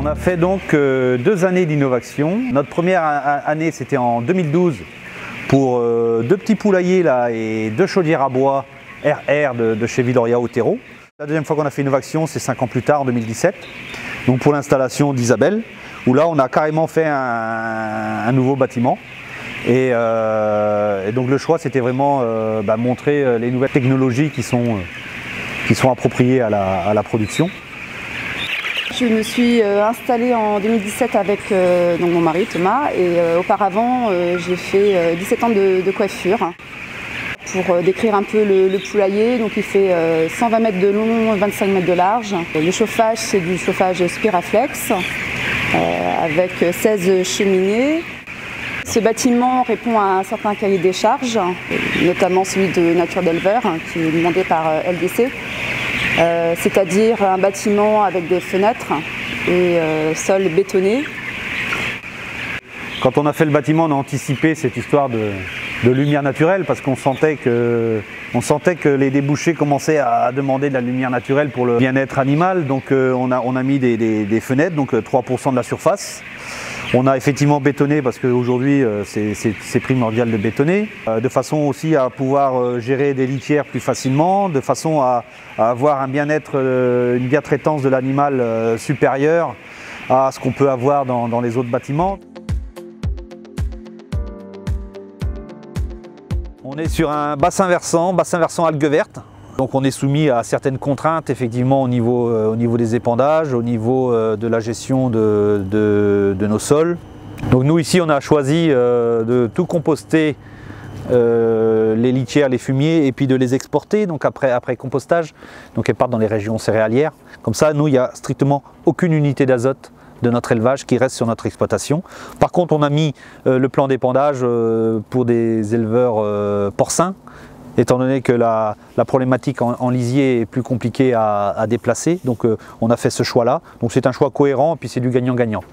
On a fait donc 2 années d'innovation. Notre première année, c'était en 2012 pour 2 petits poulaillers là, et 2 chaudières à bois RR de chez Villoria Otero. La deuxième fois qu'on a fait innovation, c'est 5 ans plus tard, en 2017, donc pour l'installation d'Isabelle, où là on a carrément fait un nouveau bâtiment. Et donc le choix, c'était vraiment montrer les nouvelles technologies qui sont appropriées à la production. Je me suis installée en 2017 avec donc mon mari Thomas et auparavant j'ai fait 17 ans de coiffure. Pour décrire un peu le poulailler, donc il fait 120 mètres de long, 25 mètres de large. Le chauffage, c'est du chauffage Spiraflex avec 16 cheminées. Ce bâtiment répond à un certain cahier des charges, notamment celui de nature d'éleveur qui est demandé par LDC, c'est-à-dire un bâtiment avec des fenêtres et sol bétonné. Quand on a fait le bâtiment, on a anticipé cette histoire de lumière naturelle parce qu'on sentait que les débouchés commençaient à demander de la lumière naturelle pour le bien-être animal. Donc on a mis des fenêtres, donc 3% de la surface. On a effectivement bétonné parce qu'aujourd'hui c'est primordial de bétonner, de façon aussi à pouvoir gérer des litières plus facilement, de façon à avoir un bien-être, une bien-traitance de l'animal supérieure à ce qu'on peut avoir dans les autres bâtiments. On est sur un bassin versant algues vertes. Donc on est soumis à certaines contraintes effectivement au niveau des épandages, au niveau de la gestion de nos sols. Donc nous ici on a choisi de tout composter, les litières, les fumiers, et puis de les exporter donc après compostage. Donc elles partent dans les régions céréalières. Comme ça nous il n'y a strictement aucune unité d'azote de notre élevage qui reste sur notre exploitation. Par contre on a mis le plan d'épandage pour des éleveurs porcins, étant donné que la problématique en lisier est plus compliquée à déplacer. Donc on a fait ce choix là. Donc c'est un choix cohérent et puis c'est du gagnant-gagnant.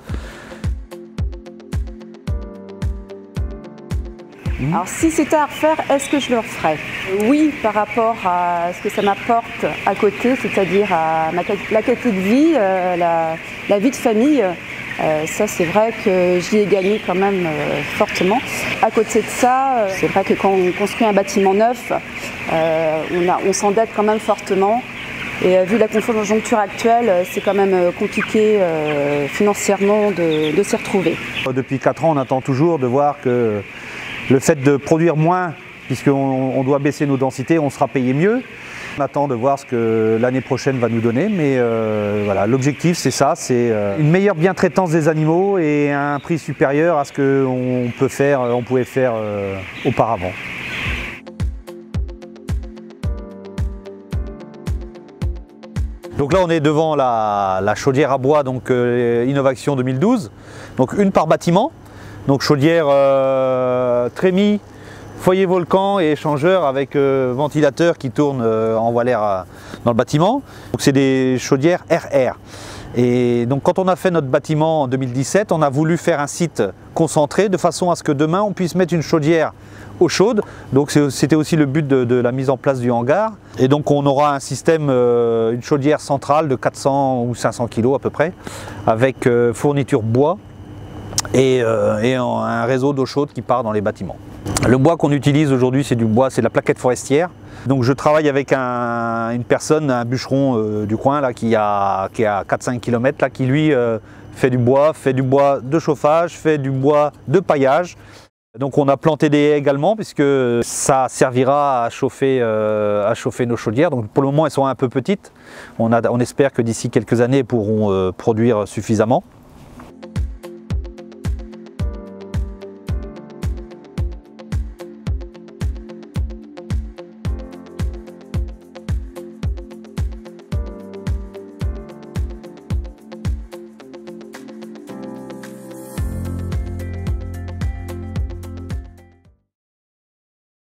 Alors si c'était à refaire, est-ce que je le referais? Oui, par rapport à ce que ça m'apporte à côté, c'est-à-dire à la qualité de vie, la vie de famille. Ça c'est vrai que j'y ai gagné quand même fortement. À côté de ça, c'est vrai que quand on construit un bâtiment neuf, on s'endette quand même fortement. Et vu la conjoncture actuelle, c'est quand même compliqué financièrement de s'y retrouver. Depuis 4 ans, on attend toujours de voir que le fait de produire moins, puisqu'on doit baisser nos densités, on sera payé mieux. On attend de voir ce que l'année prochaine va nous donner, mais voilà, l'objectif c'est ça, c'est une meilleure bien-traitance des animaux et un prix supérieur à ce qu'on pouvait faire auparavant. Donc là on est devant la chaudière à bois, donc Innovation 2012, donc une par bâtiment. Donc chaudière trémie, foyer volcan et échangeur avec ventilateur qui tourne, envoie l'air dans le bâtiment. Donc c'est des chaudières RR. Et donc quand on a fait notre bâtiment en 2017, on a voulu faire un site concentré de façon à ce que demain on puisse mettre une chaudière eau chaude. Donc c'était aussi le but de la mise en place du hangar. Et donc on aura un système, une chaudière centrale de 400 ou 500 kg à peu près, avec fourniture bois et un réseau d'eau chaude qui part dans les bâtiments. Le bois qu'on utilise aujourd'hui, c'est de la plaquette forestière. Donc je travaille avec une personne, un bûcheron du coin là, qui est à 4-5 km, là, qui lui fait du bois de chauffage, fait du bois de paillage. Donc on a planté des haies également puisque ça servira à chauffer nos chaudières. Donc pour le moment elles sont un peu petites. On espère que d'ici quelques années elles pourront produire suffisamment.